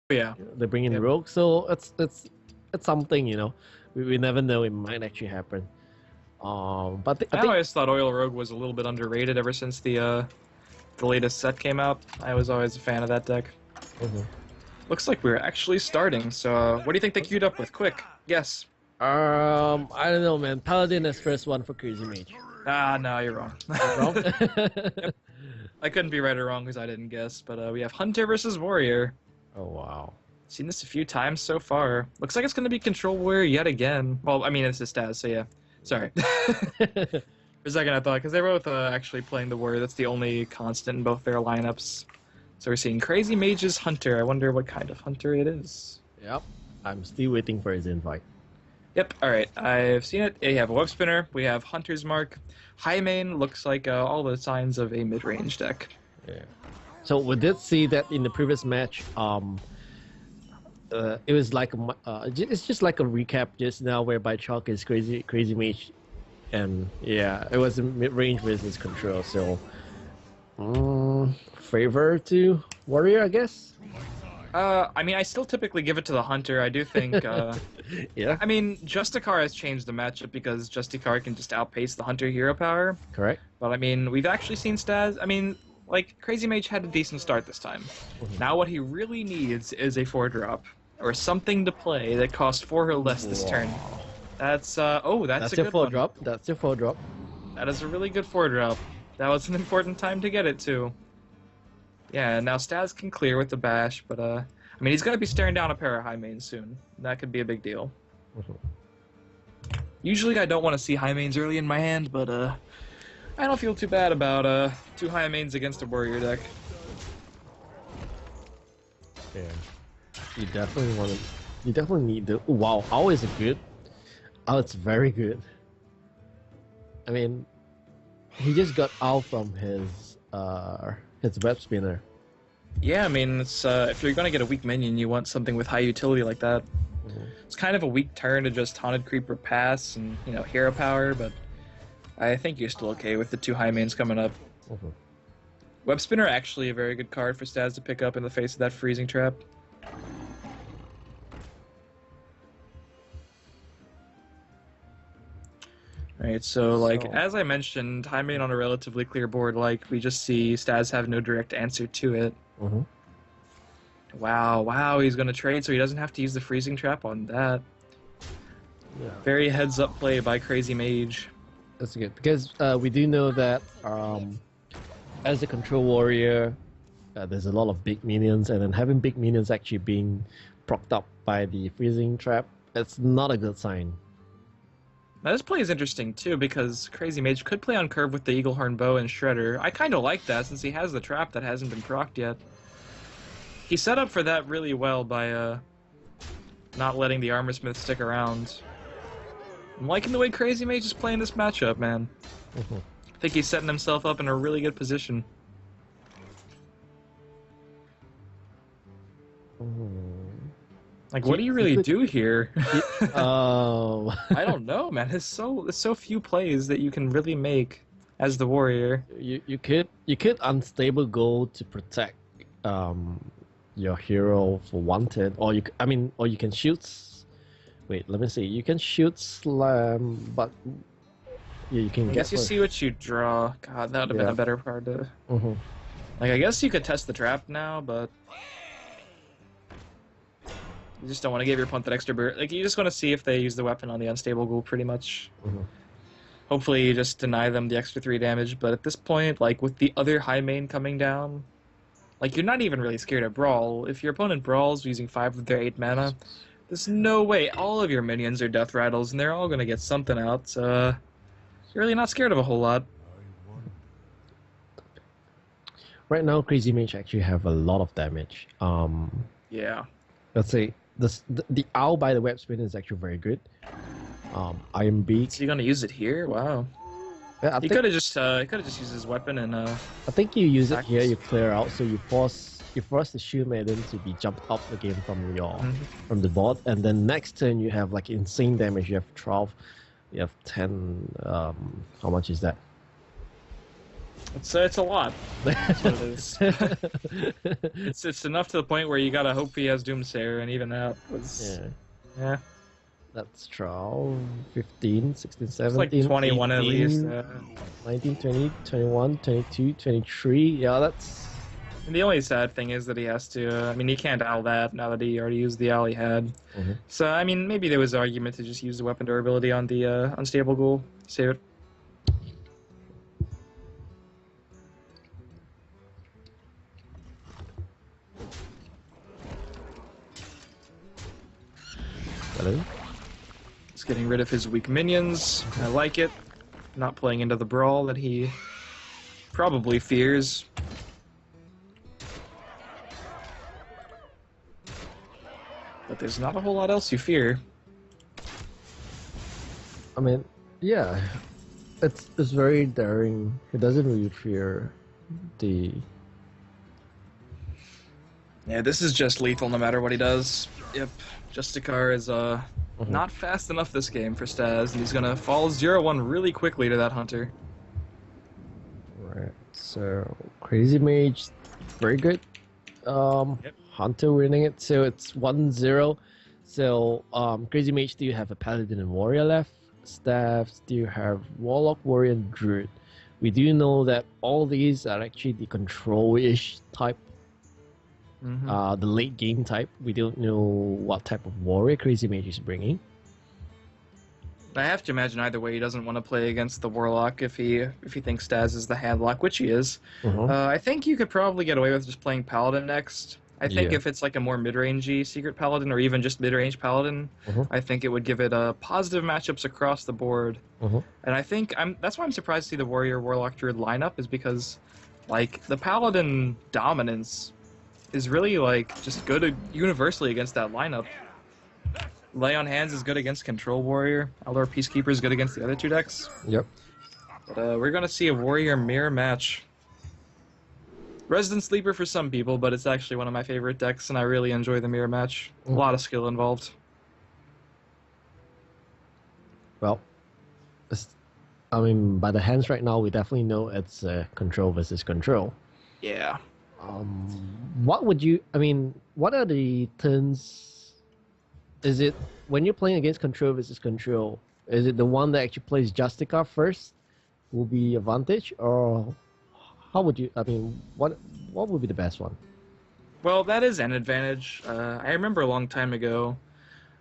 Yeah. They bring in Rogue, so it's something, you know. We never know, it might actually happen. But I I think always thought Oil Rogue was a little bit underrated ever since the latest set came out. I was always a fan of that deck. Looks like we're actually starting. So what do you think they queued up with? Quick, guess. I don't know, man. Paladin is first one for Crazy Mage. Ah, no, you're wrong. Wrong? Yep. I couldn't be right or wrong because I didn't guess. But we have Hunter versus Warrior. Oh wow. Seen this a few times so far. Looks like it's going to be Control Warrior yet again. Well, I mean, it's a STAZ, so yeah. Sorry. For a second I thought, because they're both actually playing the Warrior. That's the only constant in both their lineups. So we're seeing Crazy Mage's Hunter. I wonder what kind of Hunter it is. Yep. I'm still waiting for his invite. Yep, alright. I've seen it. We have a Web Spinner. We have Hunter's Mark. High main looks like all the signs of a mid-range deck. Yeah. So we did see that in the previous match. It was like it's just like a recap just now, whereby Chalk is crazy mage, and yeah, it was a mid-range versus control. So favor to Warrior, I guess. I mean, I still typically give it to the Hunter. I do think, yeah. I mean, Justicar has changed the matchup because Justicar can just outpace the Hunter hero power. Correct. But I mean, we've actually seen STAZ. I mean, like, Crazy Mage had a decent start this time. Now what he really needs is a 4-drop. Or something to play that costs 4 or less this turn. That's, oh, that's a good 4-drop. That's your 4-drop. That is a really good 4-drop. That was an important time to get it, too. Yeah, now STAZ can clear with the bash, but, I mean, he's going to be staring down a pair of high mains soon. That could be a big deal. Usually I don't want to see high mains early in my hand, but, I don't feel too bad about, 2 high mains against a warrior deck. Yeah. You definitely want to. You definitely need the. Wow, Owl is good. Oh, it's very good. I mean, he just got out from his web spinner. Yeah, I mean, it's if you're gonna get a weak minion, you want something with high utility like that. It's kind of a weak turn to just Haunted Creeper pass and, you know, hero power, but I think you're still okay with the 2 high mains coming up. Web Spinner actually a very good card for STAZ to pick up in the face of that freezing trap. Right, so like as I mentioned, high main on a relatively clear board, like we just see STAZ have no direct answer to it. Wow, he's gonna trade so he doesn't have to use the freezing trap on that. Yeah. Very heads up play by Crazy Mage. That's good because we do know that as a control warrior, there's a lot of big minions, and then having big minions actually being propped up by the freezing trap, it's not a good sign. Now this play is interesting too because Crazy Mage could play on curve with the Eaglehorn Bow and Shredder. I kind of like that since he has the trap that hasn't been procced yet. He set up for that really well by not letting the Armorsmith stick around. I'm liking the way Crazy Mage is playing this matchup, man. I think he's setting himself up in a really good position. Like, what do you really do here? I don't know, man. There's so few plays that you can really make as the warrior. You could unstable go to protect your hero for wanted, or you can shoot. Wait, let me see. You can shoot slam, but yeah, you can. I guess you see what you draw. God, that would have been a better card to. Like, I guess you could test the trap now, but. You just don't want to give your opponent that extra burst. Like, you just want to see if they use the weapon on the unstable ghoul, pretty much. Hopefully you just deny them the extra 3 damage, but at this point, like, with the other high main coming down, like, you're not even really scared of Brawl. If your opponent brawls using 5 of their 8 mana, there's no way all of your minions are Death Rattles, and they're all going to get something out, so you're really not scared of a whole lot. Right now, Crazy Mage actually have a lot of damage. Yeah. Let's say the owl by the web spinner is actually very good. Iron Beak. So you're gonna use it here? Wow. Yeah, he could have just used his weapon and. I think you use it here. You clear out, so you force the Shield Maiden to be jumped up again from your from the board, and then next turn you have like insane damage. You have 12, you have 10. How much is that? It's a lot. That's what it is. It's enough to the point where you gotta hope he has Doomsayer, and even that was yeah. That's 12, 15, 16, It's 17, like 21 at 18, least. 19, 20, 21, 22, 23. Yeah, that's... And the only sad thing is that he has to. I mean, he can't owl that now that he already used the owl he had. So I mean, maybe there was an argument to just use the weapon durability on the unstable ghoul. Save it. Hello? He's getting rid of his weak minions. I like it. Not playing into the brawl that he probably fears. But there's not a whole lot else you fear. I mean, yeah, it's very daring. He doesn't really fear the... Yeah, this is just lethal no matter what he does. Yep, Justicar is not fast enough this game for STAZ, and he's gonna fall 0-1 really quickly to that Hunter. Right, so Crazy Mage, very good. Hunter winning it, so it's 1-0. So Crazy Mage still have a Paladin and Warrior left. Staff still have Warlock, Warrior, and Druid. We do know that all these are actually the control-ish type. The late game type. We don't know what type of warrior Crazy Mage is bringing. I have to imagine either way he doesn't want to play against the Warlock if he thinks STAZ is the handlock, which he is. I think you could probably get away with just playing Paladin next. I think if it's like a more mid-rangey Secret Paladin or even just mid-range Paladin, I think it would give it positive matchups across the board. And I think that's why I'm surprised to see the Warrior Warlock Druid lineup, is because like the Paladin dominance is really like just good universally against that lineup. Lay on Hands is good against Control Warrior. Eldar Peacekeeper is good against the other two decks. Yep. But we're gonna see a Warrior Mirror match. Resident Sleeper for some people, but it's actually one of my favorite decks, and I really enjoy the Mirror match. A lot of skill involved. Well, I mean, by the hands right now, we definitely know it's control versus control. Yeah. What would you... I mean, what are the turns... Is it, when you're playing against control versus control, is it the one that actually plays Justica first will be advantage, or how would you... I mean, what would be the best one? Well, that is an advantage. I remember a long time ago,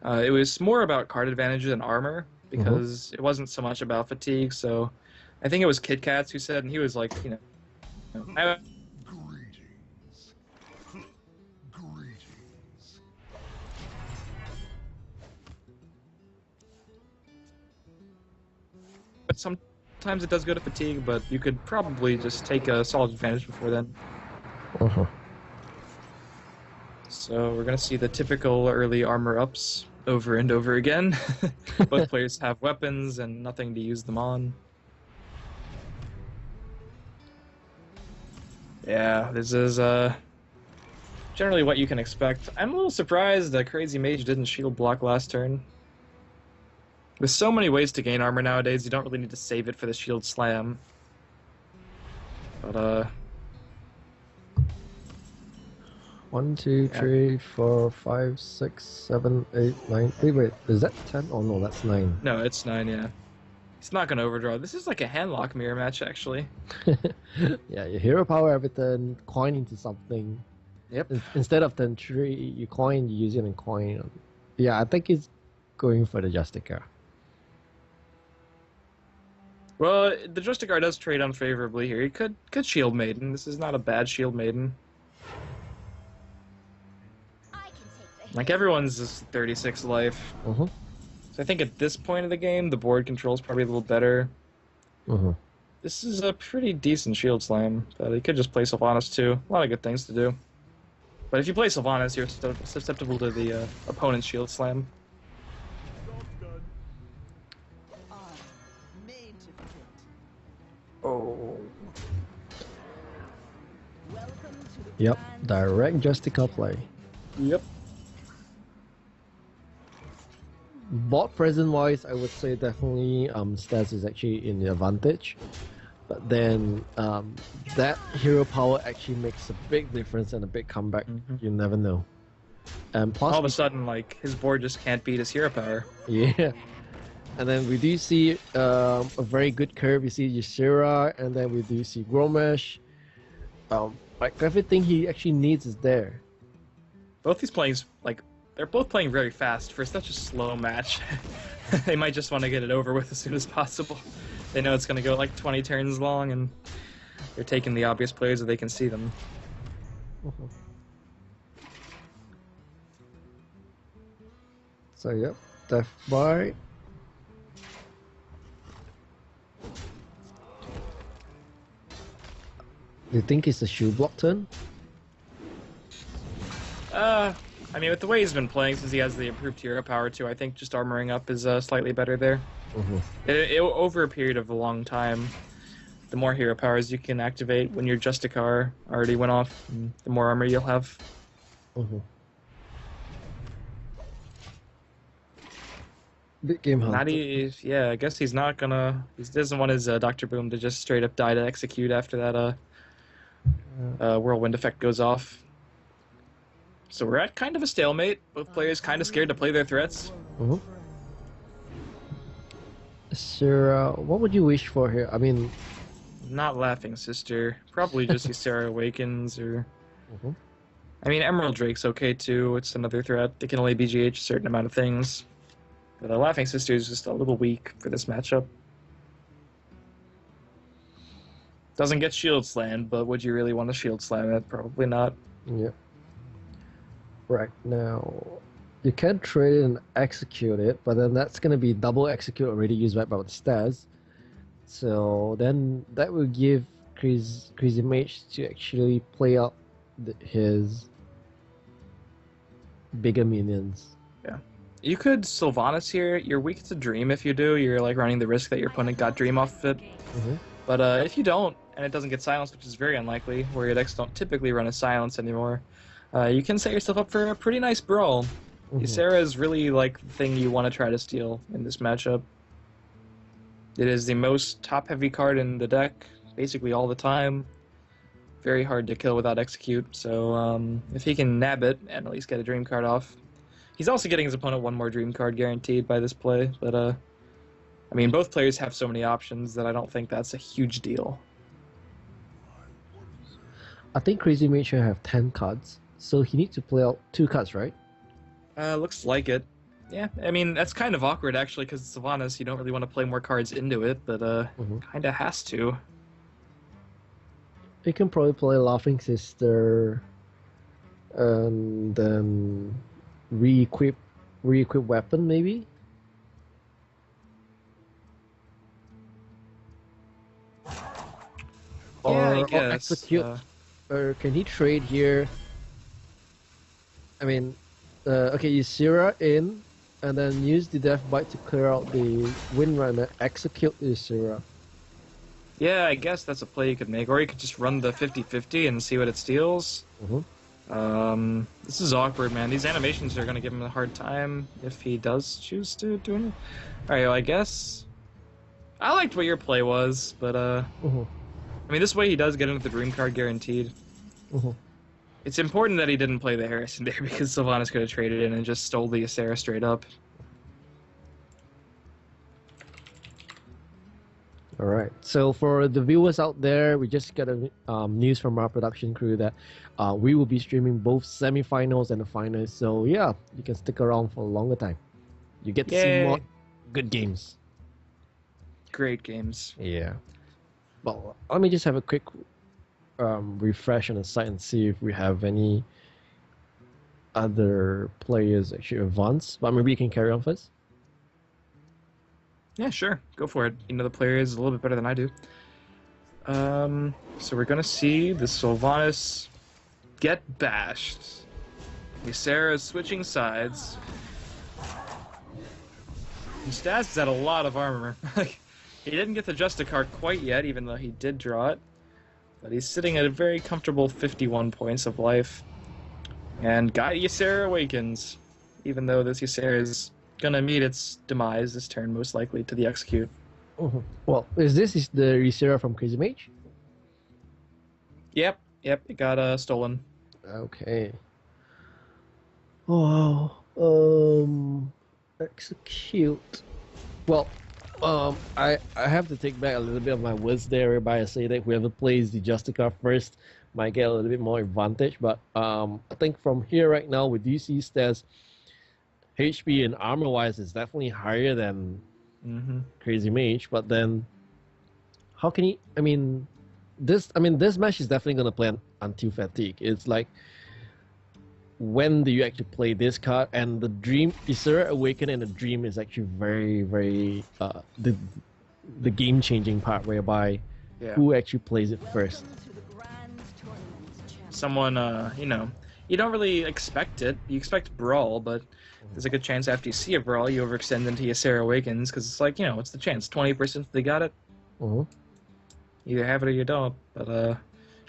it was more about card advantage than armor, because it wasn't so much about fatigue, so I think it was Kit Kats who said, and he was like, you know... But sometimes it does go to fatigue, but you could probably just take a solid advantage before then. So we're going to see the typical early armor ups over and over again. Both players have weapons and nothing to use them on. Yeah, this is generally what you can expect. I'm a little surprised that Crazy Mage didn't shield block last turn. There's so many ways to gain armor nowadays, you don't really need to save it for the shield slam. But, 1, 2, 3, 4, 5, 6, 7, 8, 9. Wait, is that 10? Oh no, that's 9. No, it's 9, yeah. He's not gonna overdraw. This is like a handlock mirror match, actually. Yeah, you hero power every turn, coin into something. Yep. Instead of turn 3, you coin, you use it and coin. Yeah, I think he's going for the Justica. Well, the Justicar does trade unfavorably here. He could Shield Maiden. This is not a bad Shield Maiden. Like, everyone's is 36 life. So I think at this point of the game, the board control is probably a little better. This is a pretty decent Shield Slam, but he could just play Sylvanas too. A lot of good things to do. But if you play Sylvanas, you're susceptible to the opponent's Shield Slam. Oh. Yep, direct Justica play. Yep. Board present wise, I would say definitely STAZ is actually in the advantage. But then that hero power actually makes a big difference and a big comeback. You never know. And plus, all of a sudden, like, his board just can't beat his hero power. Yeah. And then we do see a very good curve. We see Ysera, and then we do see Gromesh. Like everything he actually needs is there. Both these players, like, they're both playing very fast for such a slow match. They might just want to get it over with as soon as possible. They know it's going to go like 20 turns long, and they're taking the obvious players that they can see them. So yep, Death Bite. Do you think it's a shoe block turn? I mean, with the way he's been playing, since he has the improved hero power too, I think just armoring up is slightly better there. Over a period of a long time, the more hero powers you can activate when your Justicar already went off, the more armor you'll have. Big game hunter. Yeah, I guess he's not gonna. He doesn't want his Dr. Boom to just straight up die to execute after that whirlwind effect goes off. So we're at kind of a stalemate. Both players kind of scared to play their threats. Sarah, what would you wish for here? I mean, not Laughing Sister. Probably just Ysera Awakens or. I mean, Emerald Drake's okay too. It's another threat. It can only BGH a certain amount of things. But the Laughing Sister is just a little weak for this matchup. Doesn't get shield slammed, but would you really want to shield slam it? Probably not. Yeah. Right now, you can trade and execute it, but then that's going to be double execute already used by the STAZ. So then that will give Crazy Mage to actually play out his bigger minions. Yeah. You could Sylvanas here. You're weak to Dream if you do. You're like running the risk that your opponent got Dream off of it. But if you don't, and it doesn't get silenced, which is very unlikely, where your decks don't typically run a silence anymore, you can set yourself up for a pretty nice brawl. Ysera is really like the thing you want to try to steal in this matchup. It is the most top-heavy card in the deck, basically all the time. Very hard to kill without execute, so if he can nab it and at least get a Dream card off. He's also getting his opponent one more Dream card guaranteed by this play, but I mean, both players have so many options that I don't think that's a huge deal. I think Crazy Mage should have 10 cards, so he needs to play out 2 cards, right? Looks like it. Yeah, I mean, that's kind of awkward, actually, because it's Sylvanas. You don't really want to play more cards into it, but kind of has to. He can probably play Laughing Sister, and then re-equip weapon, maybe? Yeah, I guess. Or execute. Or can he trade here? I mean, okay, Ysera in, and then use the Death Bite to clear out the Windrunner, execute Ysera. Yeah, I guess that's a play you could make. Or you could just run the 50-50 and see what it steals. This is awkward, man. These animations are going to give him a hard time if he does choose to do it. Alright, well, I guess... I liked what your play was, but, I mean, this way he does get into the Dream card guaranteed. It's important that he didn't play the Harrison there, because Sylvanas could have traded in and just stole the Ysera straight up. Alright, so for the viewers out there, we just got a news from our production crew that we will be streaming both semifinals and the finals. So yeah, you can stick around for a longer time. You get to see more good games. Great games. Yeah. Well, let me just have a quick refresh on the site and see if we have any other players actually advance. But maybe you can carry on first. Yeah, sure. Go for it. You know the player is a little bit better than I do. So we're going to see the Sylvanas get bashed. Ysera is switching sides. And STAZ is at a lot of armor. He didn't get the Justicar quite yet, even though he did draw it. But he's sitting at a very comfortable 51 points of life. And got Ysera Awakens, even though this Ysera is gonna meet its demise this turn, most likely to the execute. Well, is the Resera from Crazy Mage? Yep, it got stolen. Okay. Oh, execute. Well, I have to take back a little bit of my words there, whereby I say that whoever plays the Justica first might get a little bit more advantage. But I think from here right now with DC stats, HP and armor wise is definitely higher than Crazy Mage. But then, how can he? This match is definitely gonna play until fatigue. It's like, when do you actually play this card? And the Dream Isera Awaken and the Dream is actually very, very the game changing part, whereby who actually plays it first. Someone you don't really expect it. You expect Brawl, but there's a good chance after you see a Brawl, you overextend into Isera Awakens, because it's like, it's the chance. 20% they got it. Either have it or you don't. But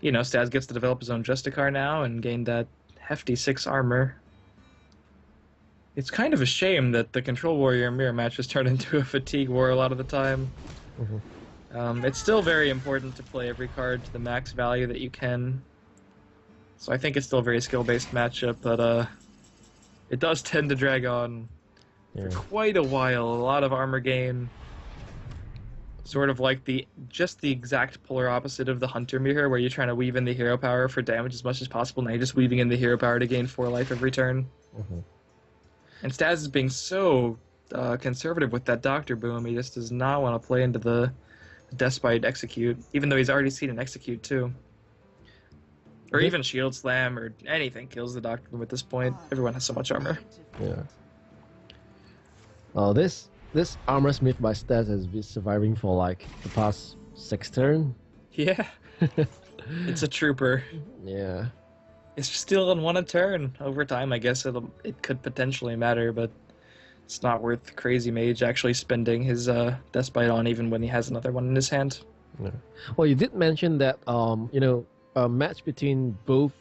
STAZ gets to develop his own Justicar now and gain that hefty 6 armor. It's kind of a shame that the Control Warrior mirror match has turned into a fatigue war a lot of the time. It's still very important to play every card to the max value that you can. So I think it's still a very skill-based matchup, but it does tend to drag on for quite a while. A lot of armor gain. Sort of like just the exact polar opposite of the Hunter mirror, where you're trying to weave in the hero power for damage as much as possible. Now you're just weaving in the hero power to gain 4 life every turn. And Staz is being so conservative with that Doctor Boom. He just does not want to play into the Despite Execute, even though he's already seen an Execute too. Or even Shield Slam or anything kills the Doctor Boom at this point. Everyone has so much armor. Yeah. Oh, this Armor Smith by Stats has been surviving for like the past 6 turns. Yeah. It's a trooper. Yeah. It's still on 1 a turn. Over time, I guess it could potentially matter, but it's not worth Crazy Mage actually spending his Despite on, even when he has another one in his hand. Yeah. Well, you did mention that a match between both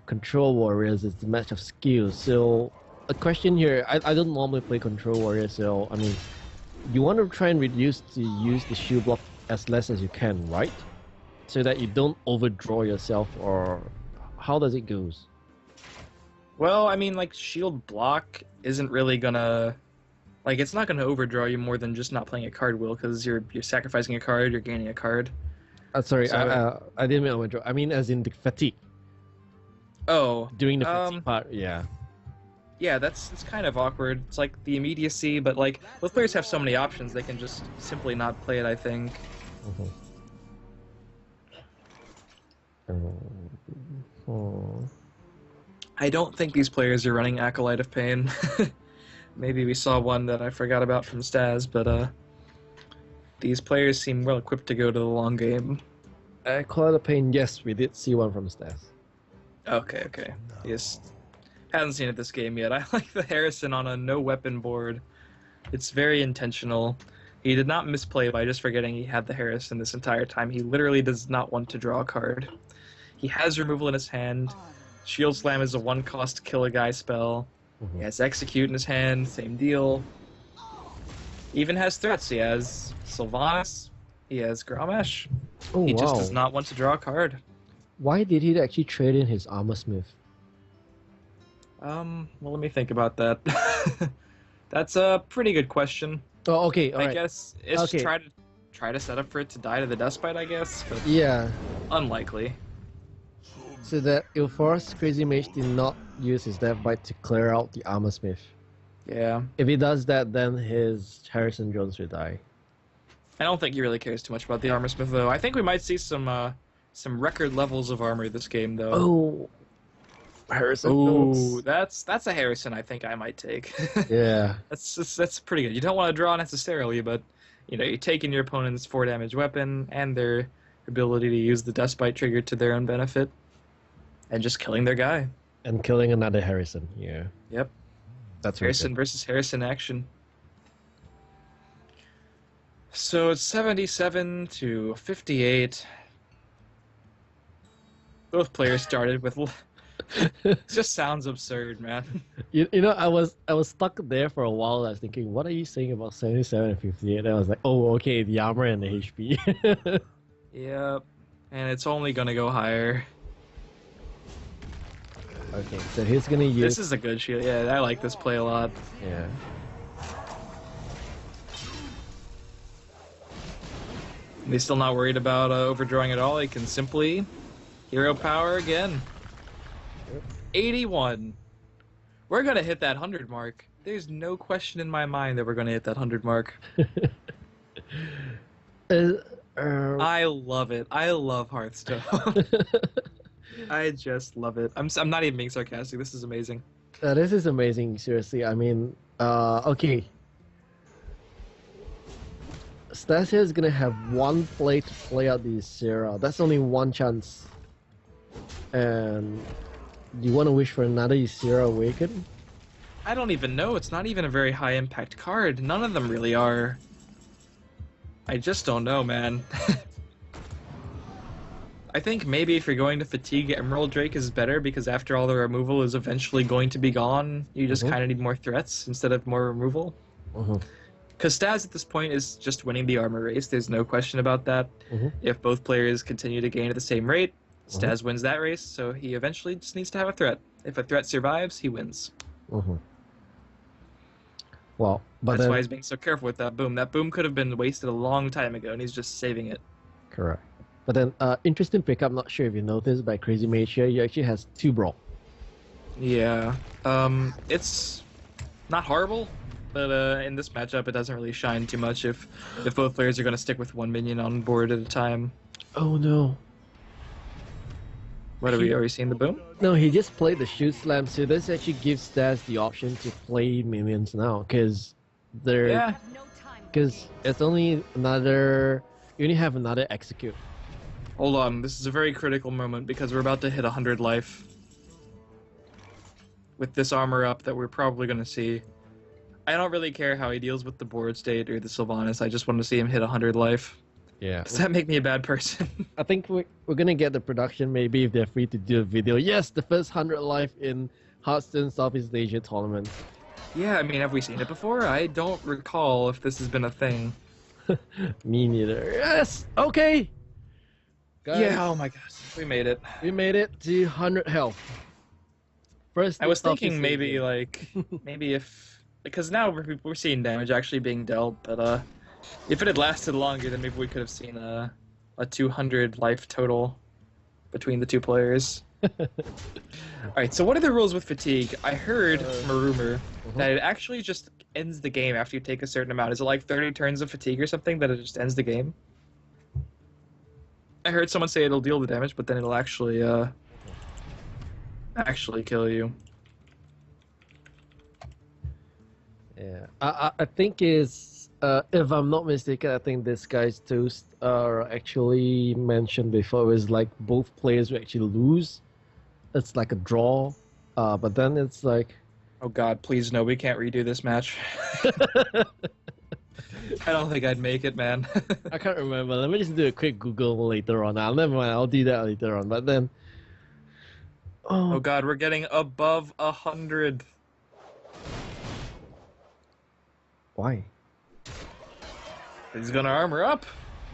Control Warriors is the match of skills. So a question here, I don't normally play Control Warrior, so I mean, you want to try and use the shield block as less as you can, right? So that you don't overdraw yourself, or how does it goes? Well, I mean, like, shield block isn't really gonna... Like, it's not gonna overdraw you more than just not playing a card will, because you're sacrificing a card, you're gaining a card. Sorry, so, I didn't mean overdraw. I mean as in the fatigue. Oh. Doing the fatigue part, yeah. Yeah, it's kind of awkward. It's like the immediacy, but like, both players have so many options, they can just simply not play it, I think. I don't think these players are running Acolyte of Pain. Maybe we saw one that I forgot about from Staz, but these players seem well equipped to go to the long game. Acolyte of Pain, yes, we did see one from Staz. Okay. Yes. Haven't seen it this game yet. I like the Harrison on a no weapon board. It's very intentional. He did not misplay by just forgetting he had the Harrison this entire time. He literally does not want to draw a card. He has removal in his hand. Shield Slam is a 1-cost kill a guy spell. He has Execute in his hand, same deal. Even has threats. He has Sylvanas. He has Grommash. Oh, he just does not want to draw a card. Why did he actually trade in his Armor Smith? Well, let me think about that. That's a pretty good question. Oh, okay. I guess it's just try to set up for it to die to the Despite, I guess. But yeah. Unlikely. So that it'll force Crazy Mage did not use his Deathbite to clear out the Armor Smith. Yeah. If he does that, then his Harrison Jones will die. I don't think he really cares too much about the Armor Smith, though. I think we might see some record levels of armor this game, though. Oh. Harrison. Ooh, that's a Harrison I think I might take. Yeah. That's pretty good. You don't want to draw necessarily, but you're taking your opponent's 4 damage weapon and their ability to use the Despite trigger to their own benefit, and just killing their guy. And killing another Harrison. Yeah. Yep. That's Harrison versus Harrison action. So it's 77 to 58. Both players started with It just sounds absurd, man. You know, I was stuck there for a while. I was thinking, what are you saying about 77 and 58? And I was like, oh, okay, the armor and the HP. Yep. And it's only gonna go higher. Okay, so he's gonna use. This is a good shield. Yeah, I like this play a lot. Yeah. He's still not worried about overdrawing at all. He can simply hero power again. 81. We're gonna hit that 100 mark. There's no question in my mind that we're gonna hit that 100 mark. I love it. I love Hearthstone. I just love it. I'm not even being sarcastic. This is amazing. This is amazing. Seriously, I mean, okay. STAZ here is gonna have one play to play out the Sierra. That's only one chance. And you want to wish for another Sierra Awaken? I don't even know. It's not even a very high impact card. None of them really are. I just don't know, man. I think maybe if you're going to Fatigue, Emerald Drake is better because after all the removal is eventually going to be gone, you just kind of need more threats instead of more removal. Because STAZ at this point is just winning the armor race. There's no question about that. If both players continue to gain at the same rate, STAZ wins that race, so he eventually just needs to have a threat. If a threat survives, he wins. Well, but that's why he's being so careful with that boom. That boom could have been wasted a long time ago, and he's just saving it. Correct. But then, interesting pickup, not sure if you noticed, by CRAZYMAGEEEE here, he actually has 2 Brawl. Yeah. It's not horrible, but in this matchup, it doesn't really shine too much if both players are going to stick with 1 minion on board at a time. Oh no. What, have we already seen the boom? No, he just played the Shoot Slam, so this actually gives STAZ the option to play minions now, because they're... Yeah. Because it's only another... You only have another Execute. Hold on, this is a very critical moment because we're about to hit 100 life. With this armor up that we're probably going to see. I don't really care how he deals with the board state or the Sylvanas, I just want to see him hit 100 life. Yeah. Does that make me a bad person? I think we're going to get the production maybe if they're free to do a video. Yes, the first 100 life in Hearthstone Southeast Asia tournament. Yeah, I mean, have we seen it before? I don't recall if this has been a thing. Me neither. Yes! Okay! Guys, yeah, oh my gosh, we made it. We made it to 100 health. First, I was thinking maybe, like, maybe if... Because now we're seeing damage actually being dealt, but if it had lasted longer, then maybe we could have seen a 200 life total between the two players. Alright, so what are the rules with Fatigue? I heard from a rumor that it actually just ends the game after you take a certain amount. Is it like 30 turns of Fatigue or something that it just ends the game? I heard someone say it'll deal the damage, but then it'll actually kill you. Yeah, I think is if I'm not mistaken, I think this guy's toast are actually mentioned before. It was like both players will actually lose. It's like a draw, but then it's like, oh god, please no, we can't redo this match. I don't think I'd make it, man. I can't remember. Let me just do a quick Google later on. Never mind, I'll do that later on. But then, oh god, we're getting above 100. Why? He's gonna armor up.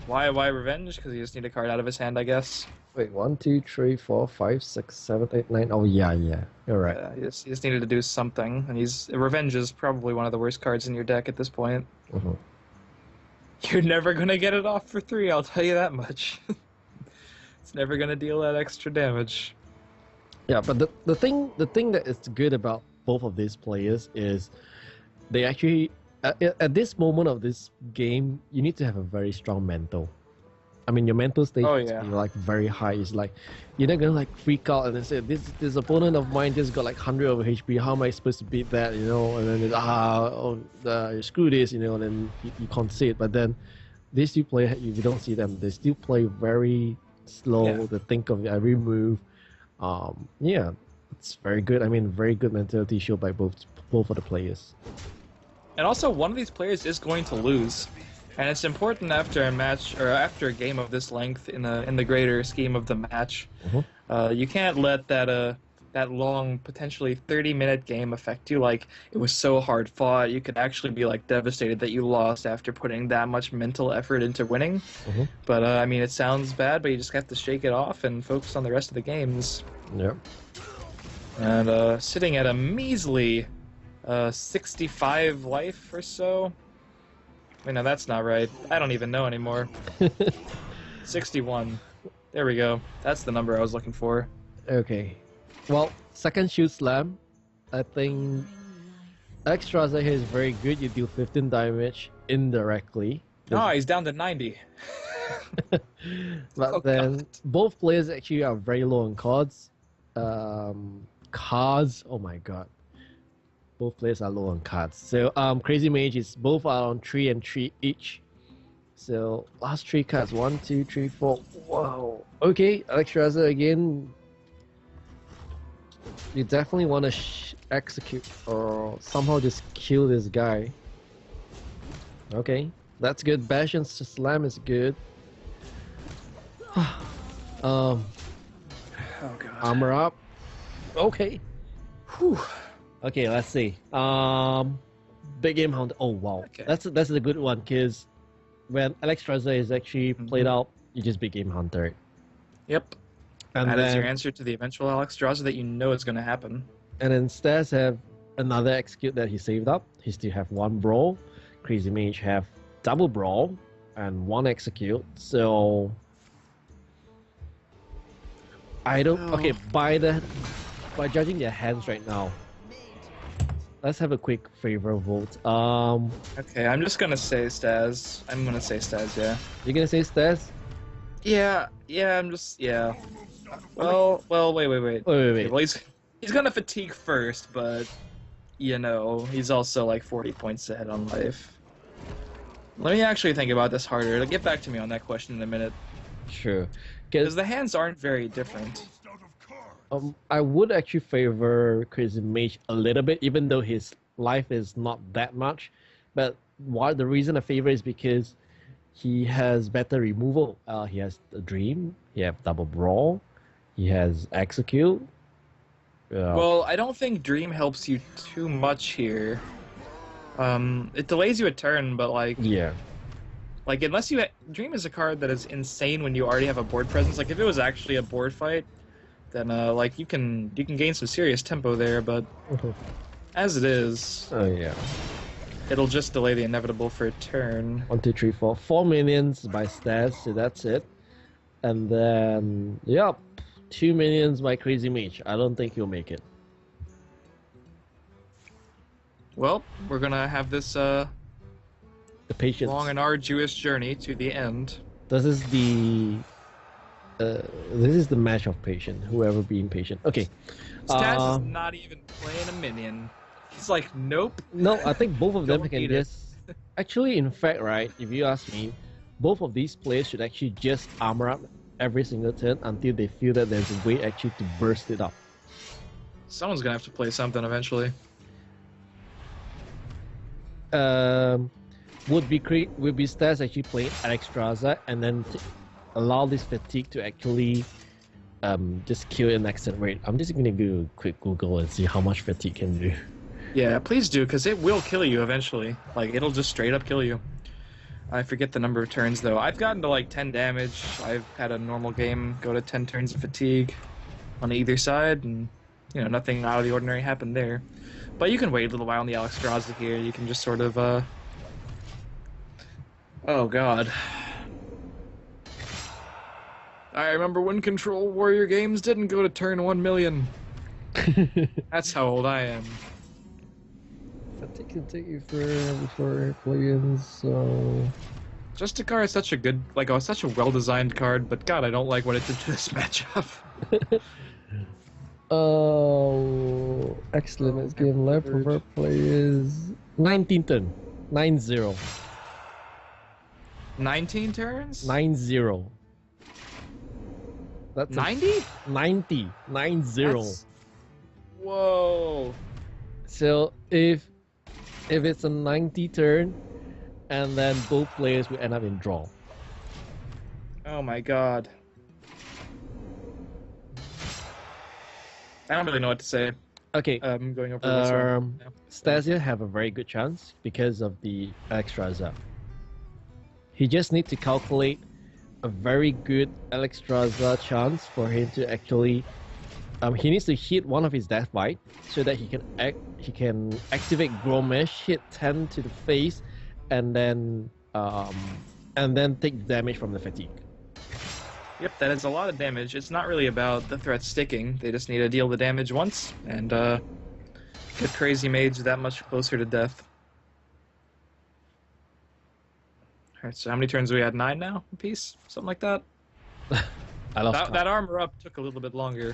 Why revenge? Because he just need a card out of his hand, I guess. Wait, 1, 2, 3, 4, 5, 6, 7, 8, 9. Oh yeah, you're right. Yeah, he just needed to do something, and revenge is probably one of the worst cards in your deck at this point. You're never gonna get it off for 3, I'll tell you that much. It's never gonna deal that extra damage. Yeah, but the thing that is good about both of these players is they actually at this moment of this game, you need to have a very strong mental. I mean, your mental state is like very high. It's like you're not gonna like freak out and then say this opponent of mine just got like 100 over HP. How am I supposed to beat that? You know, and then screw this. You know, and then you concede. But then these two players, if you don't see them, they still play very slow. Yeah. They think of every move. Yeah, it's very good. I mean, very good mentality show by both of the players. And also, one of these players is going to lose. And it's important after a match, or after a game of this length in the greater scheme of the match. You can't let that that long, potentially 30-minute game affect you. Like, it was so hard fought, you could actually be like devastated that you lost after putting that much mental effort into winning. But I mean, it sounds bad, but you just have to shake it off and focus on the rest of the games. Yep. And sitting at a measly 65 life or so. Wait, no, that's not right. I don't even know anymore. 61. There we go. That's the number I was looking for. Okay. Well, second shoot slam. I think Extraza here is very good. You deal 15 damage indirectly. Oh, he's down to 90. But then both players actually are very low on cards. Cards. Oh my god. Both players are low on cards. So Crazy Mage is both are on 3 and 3 each. So last 3 cards, 1, 2, 3, 4. Wow. Okay, Alexstrasza again. You definitely want to execute or somehow just kill this guy. Okay, that's good. Bash and slam is good. Oh god. Armor up. Okay. Whew. Okay, let's see. Big game hunter. Oh wow, Okay. that's a good one because when Alexstrasza is actually played out, you just big game hunter. Yep. And that is then, your answer to the eventual Alexstrasza that you know is going to happen. And then STAZ have another execute that he saved up. He still have 1 brawl. Crazy Mage have double brawl and 1 execute. So I don't. Okay, by judging their hands right now, let's have a quick favor vote. Okay, I'm just gonna say STAZ. I'm gonna say STAZ, yeah. You're gonna say STAZ? Yeah, I'm just, yeah. Well, wait. Wait. Okay, well, he's gonna fatigue first, but, you know, he's also like 40 points ahead on life. Let me actually think about this harder. Get back to me on that question in a minute. Sure. Because the hands aren't very different. I would actually favor Crazy Mage a little bit, even though his life is not that much. But the reason I favor is because he has better removal. He has a Dream, he has double brawl, he has execute. Well, I don't think Dream helps you too much here. It delays you a turn, but like, yeah, like unless you Dream is a card that is insane when you already have a board presence. Like if it was actually a board fight, then like you can gain some serious tempo there. But as it is, oh yeah, it'll just delay the inevitable for a turn. 1, 2, 3, 4, 4 minions by STAZ, so that's it. And then yep, 2 minions by Crazy Mage. I don't think he'll make it. Well, we're gonna have this The patience. long and arduous journey to the end. This is the match of patience. Whoever being patient. Okay. STAZ is not even playing a minion. He's like, nope. No, I think both of them Don't can need it. just. Actually, in fact, right? If you ask me, both of these players should actually just armor up every single turn until they feel that there's a way actually to burst it up. Someone's gonna have to play something eventually. Would be STAZ actually playing Alexstrasza and then allow this fatigue to actually just kill an accent rate. I'm just gonna do a quick Google and see how much fatigue can do. Yeah, please do, because it will kill you eventually. Like, it'll just straight up kill you. I forget the number of turns, though. I've gotten to, like, 10 damage. I've had a normal game go to 10 turns of fatigue on either side, and, you know, nothing out of the ordinary happened there. But you can wait a little while on the Alexstrasza here. You can just sort of, oh, God. I remember when Control Warrior games didn't go to turn 1 million. That's how old I am. Fatigue can take you for play-ins, so... Justicar is such a good, like, such a well-designed card, but God, I don't like what it did to this matchup. Oh, excellent. It's game left for our play is 19 turn. 9-0. 19 turns? 9-0. That's 90? 90. 9-0. Whoa. So if it's a 90 turn, and then both players will end up in draw. Oh my God. I don't really know what to say. Okay. Going over this one. Yeah. Stasia have a very good chance because of the Alexstrasza. He just needs to calculate a very good Alexstrasza chance for him to actually. He needs to hit one of his Death Bite so that he can activate Gromesh, hit 10 to the face, and then take damage from the fatigue. Yep, that is a lot of damage. It's not really about the threat sticking. They just need to deal the damage once and get Crazy Mage that much closer to death. Alright, so how many turns are we at? 9 now? Apiece? Something like that? I lost count. That armor up took a little bit longer.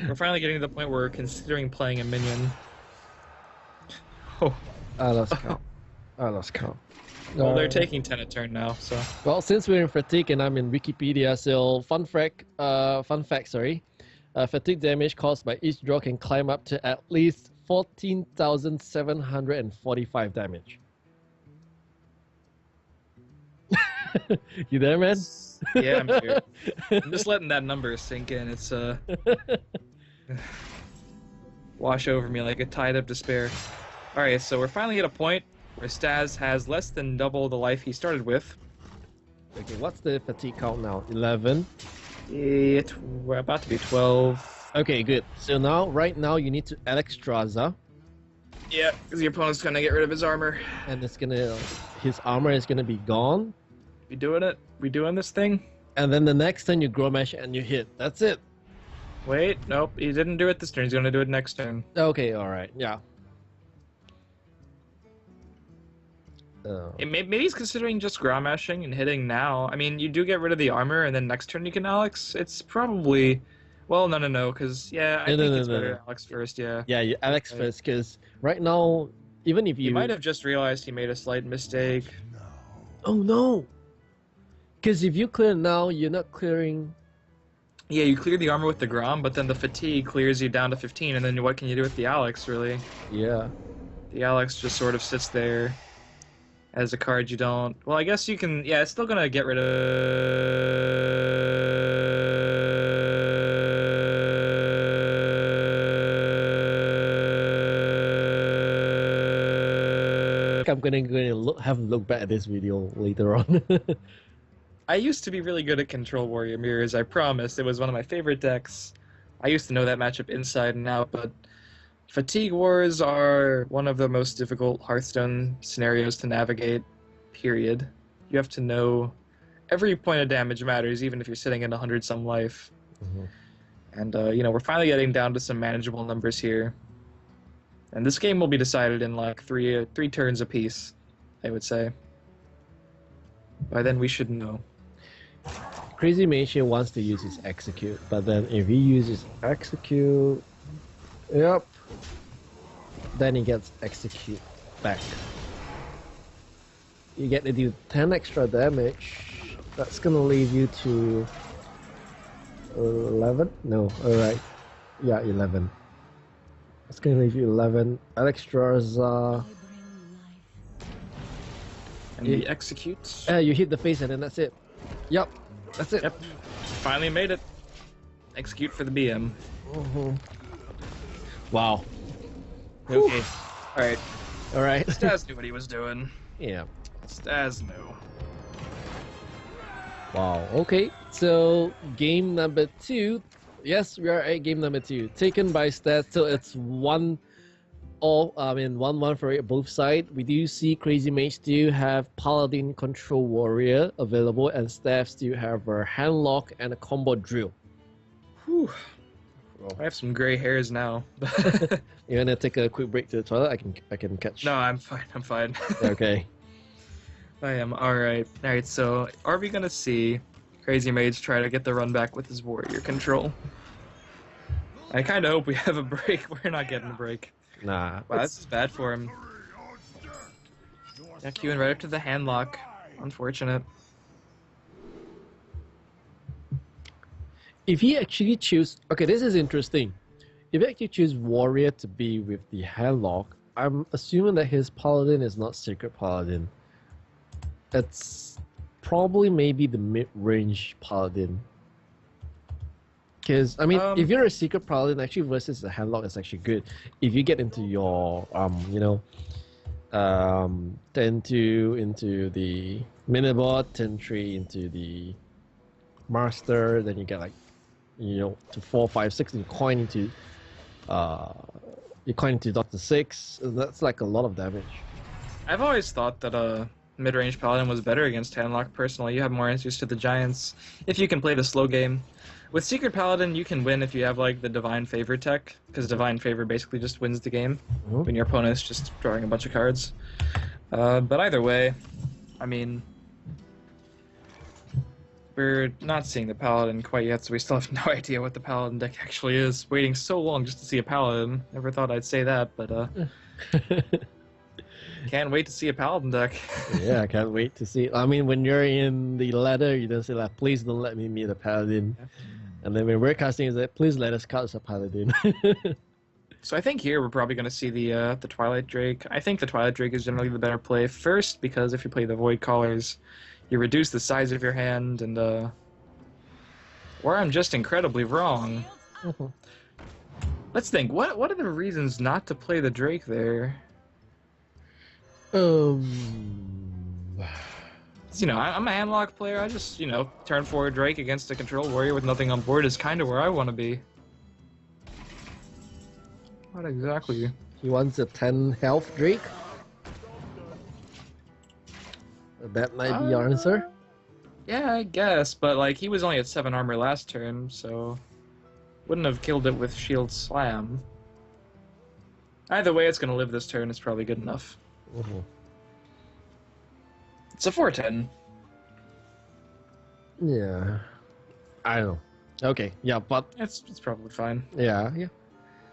We're finally getting to the point where we're considering playing a minion. Oh. I lost count. I lost count. Well, they're taking 10 a turn now, so. Well, since we're in fatigue and I'm in Wikipedia, so fun fact, fatigue damage caused by each draw can climb up to at least 14,745 damage. You there, man? Yeah, I'm here. I'm just letting that number sink in. It's wash over me like a tide of despair. All right, so we're finally at a point where Staz has less than double the life he started with. Okay, what's the fatigue count now? 11? We're about to be 12. Okay, good. So now, right now, you need to Alexstrasza. Yeah, because the opponent's going to get rid of his armor. And his armor is going to be gone. We doing it? We doing this thing? And then the next turn you Gromesh and you hit. That's it. Wait, nope. He didn't do it this turn. He's going to do it next turn. Okay, alright. Yeah. Maybe he's considering just Gromashing and hitting now. I mean, you do get rid of the armor, and then next turn you can Alex. It's probably... Well, no, because, yeah, I think it's better Alex first, yeah. Yeah, you Alex first, because right now, even if you... He might have just realized he made a slight mistake. Oh, no! Because if you clear now, you're not clearing... Yeah, you clear the armor with the Grom, but then the fatigue clears you down to 15, and then what can you do with the Alex, really? Yeah. The Alex just sort of sits there as a card you don't... Well, I guess you can... Yeah, it's still gonna get rid of... I'm gonna have a look back at this video later on. I used to be really good at Control Warrior Mirrors, I promise. It was one of my favorite decks. I used to know that matchup inside and out, but Fatigue Wars are one of the most difficult Hearthstone scenarios to navigate, period. You have to know every point of damage matters, even if you're sitting at 100-some life. Mm-hmm. And, we're finally getting down to some manageable numbers here. And this game will be decided in, like, three turns apiece, I would say. By then we should know. CRAZYMAGEEEE wants to use his Execute, but then if he uses Execute... Yep. Then he gets Execute back. You get to do 10 extra damage. That's gonna leave you to 11? No, alright. Yeah, 11. That's gonna leave you 11. Alexstrasza. And he executes. You hit the face and then that's it. Yep, that's it. Yep. Finally made it. Execute for the BM. Mm-hmm. Wow. Okay. Alright. Alright. Staz knew what he was doing. Yeah. Staz knew. Wow. Okay. So game number 2. Yes, we are at game number 2. Taken by Staz. So it's 1-1 for both sides. We do see CRAZYMAGEEEE still have Paladin Control Warrior available, and Staz still have a Handlock and a Combo Drill. Whew. I have some gray hairs now. You wanna take a quick break to the toilet? I can catch. No, I'm fine. Okay. I am alright. Alright, so are we gonna see CRAZYMAGEEEE try to get the run back with his warrior control? I kinda hope we have a break. We're not getting a break. Nah. Wow, this is bad for him. Yeah, queuing right up to the handlock. Unfortunate. If he actually choose... Okay, this is interesting. If he actually choose Warrior to be with the Handlock, I'm assuming that his Paladin is not Sacred Paladin. It's probably maybe the mid-range Paladin. Because I mean, if you're a secret paladin, actually versus the handlock is actually good. If you get into your 10-2 into the minibot, 10-3 into the master, then you get like to 4, 5, 6, and you coin into Doctor 6. That's like a lot of damage. I've always thought that mid-range paladin was better against handlock. Personally, you have more answers to the giants if you can play the slow game. With secret paladin, you can win if you have like the divine favor tech, because divine favor basically just wins the game when your opponent's just drawing a bunch of cards. But either way, I mean, we're not seeing the paladin quite yet, so we still have no idea what the paladin deck actually is. Waiting so long just to see a paladin. Never thought I'd say that, but can't wait to see a paladin deck. Yeah, I can't wait to see. I mean, when you're in the ladder, you don't say like, "Please don't let me meet a paladin," and then when we're casting, it's like, "Please let us cast a paladin." So I think here we're probably going to see the Twilight Drake. I think the Twilight Drake is generally the better play. First, because if you play the Void Callers, you reduce the size of your hand, and or I'm just incredibly wrong. Let's think. What are the reasons not to play the Drake there? I'm a handlock player. I just turn 4 Drake against a control warrior with nothing on board is kind of where I want to be. What exactly? He wants a 10 health Drake. That might be your answer. Yeah, I guess, but like he was only at 7 armor last turn, so wouldn't have killed it with Shield Slam. Either way, it's gonna live this turn. It's probably good enough. It's a 4/10. Yeah, I don't know. Okay, yeah, but It's probably fine. Yeah.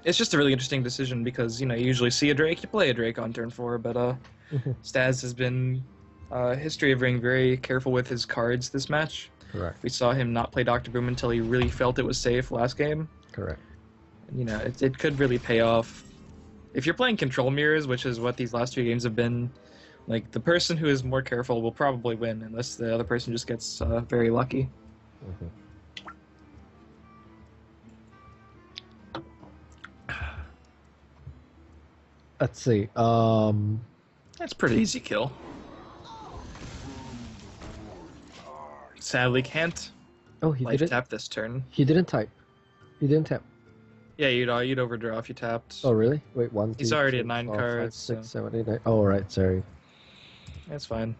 It's just a really interesting decision because you usually see a Drake, you play a Drake on turn 4, but STAZ has been history of being very careful with his cards this match. Correct. We saw him not play Dr. Boom until he really felt it was safe last game. Correct. And, it could really pay off. If you're playing control mirrors, which is what these last 2 games have been, like the person who is more careful will probably win unless the other person just gets very lucky. Let's see. That's a pretty easy kill. Sadly can't He life didn't tap this turn. He didn't type. He didn't tap. Yeah, you'd overdraw if you tapped. Oh really? Wait, 1, 2. He's already at 3, 9 4, cards. 5, 6, 7, 8, 9. Oh right, sorry. That's fine.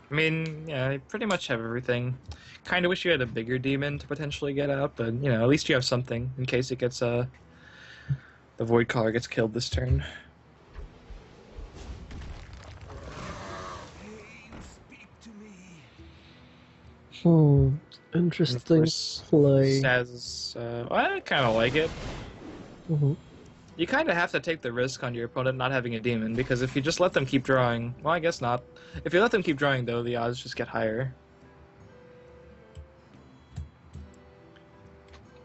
I mean, yeah, you pretty much have everything. Kind of wish you had a bigger demon to potentially get out, but at least you have something in case it gets the Void Caller gets killed this turn. Interesting play. STAZ, I kind of like it. You kind of have to take the risk on your opponent not having a demon, because if you just let them keep drawing, well, I guess not. If you let them keep drawing, though, the odds just get higher.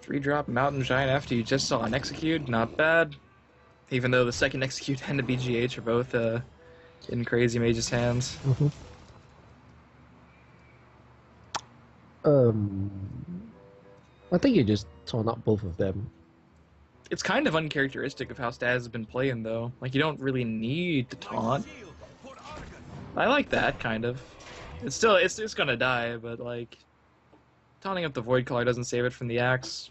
3-drop Mountain Giant after you just saw an Execute, not bad. Even though the second Execute and the BGH are both in Crazy Mage's hands. I think you just torn up both of them. It's kind of uncharacteristic of how STAZ has been playing, though. Like, you don't really need to taunt. I like that, kind of. It's still, it's gonna die, but, like, taunting up the Void Caller doesn't save it from the axe.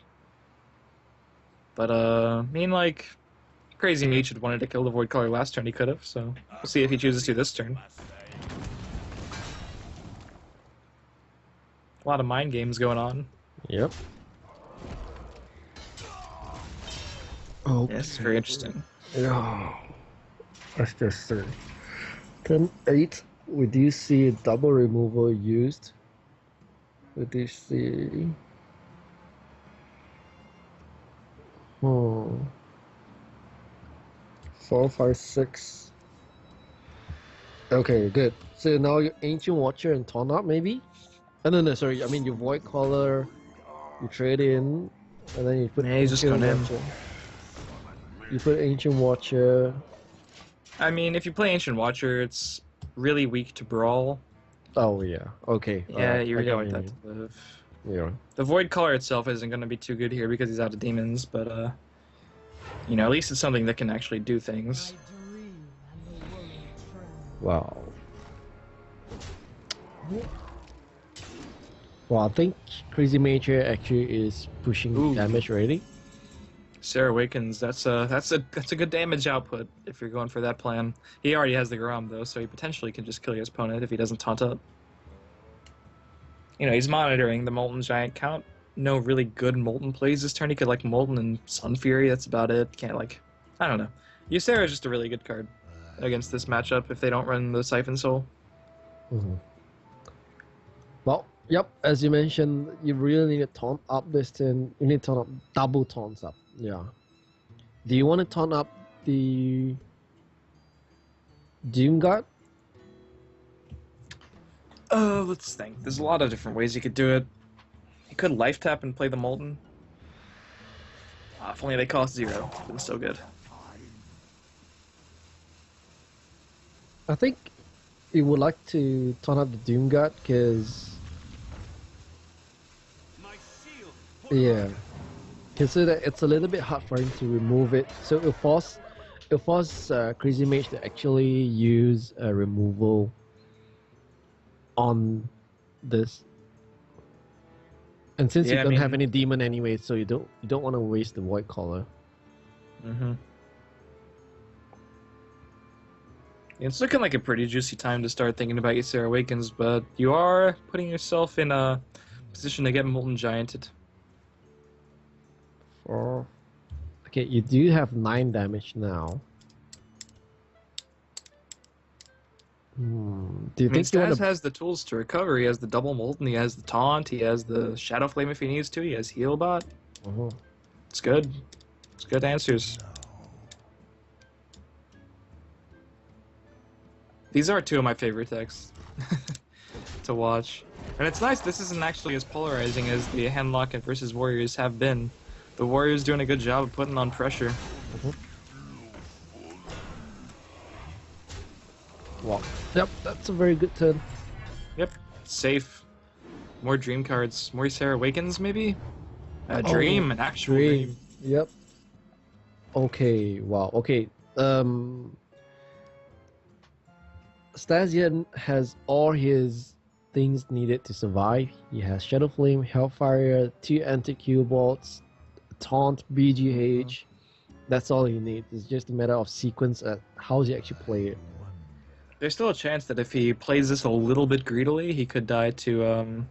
But, I mean, like, Crazy Mage had wanted to kill the Void Caller last turn, he could have, so we'll see if he chooses to this turn. A lot of mind games going on. Yep. Oh, yeah, it's very interesting. Oh, that's just 10-8. We do see a double removal used. We do see. 4, 5, 6. Okay, good. So now your Ancient Watcher and Torn Up, maybe? Oh, no, sorry. I mean, you Void Caller, you trade in, and then you put Ancient Watcher. You put Ancient Watcher. I mean, if you play Ancient Watcher, it's really weak to Brawl. Oh, yeah. Okay. Yeah, you're going with that to live. Yeah. The Void Collar itself isn't going to be too good here because he's out of demons, but you know, at least it's something that can actually do things. Wow. Well, I think Crazy Mage here actually is pushing Ooh. damage already. Sarah Awakens, that's a good damage output if you're going for that plan. He already has the Grom though, so he potentially can just kill your opponent if he doesn't taunt up. You know, he's monitoring the Molten Giant count. No really good Molten plays this turn. He could like Molten and Sun Fury, that's about it. Can't like, I don't know. Ysera is just a really good card against this matchup if they don't run the Siphon Soul. Mm-hmm. Well, yep, as you mentioned, you really need to taunt up this turn. You need to taunt up, double taunts up. Yeah. Do you want to taunt up the Doom Guard? Let's think. There's a lot of different ways you could do it. You could life tap and play the Molten. If only they cost 0. It's been so good. I think you would like to taunt up the Doom Guard because yeah, consider it's a little bit hard for him to remove it, so it'll force Crazy Mage to actually use a removal on this. And since you don't have any demon anyway, so you don't want to waste the Void Collar. Mm-hmm. It's looking like a pretty juicy time to start thinking about Ysera Awakens, but you are putting yourself in a position to get Molten Gianted. Okay, you do have 9 damage now. Do you think STAZ has the tools to recover? He has the double Molten, he has the taunt, he has the Shadow Flame if he needs to, he has Heal Bot. It's good. It's good answers. These are 2 of my favorite decks to watch. And it's nice, this isn't actually as polarizing as the Handlock versus Warriors have been. The Warriors doing a good job of putting on pressure. Wow. Yep, that's a very good turn. Yep, safe. More dream cards. More Ysera Awakens, maybe? A dream, an actual dream. Yep. Okay, wow, okay. Stasian has all his things needed to survive. He has Shadow Flame, Hellfire, 2 anti-Q-bolts, Taunt, BGH. That's all he needs. It's just a matter of sequence at how he actually play it. There's still a chance that if he plays this a little bit greedily, he could die to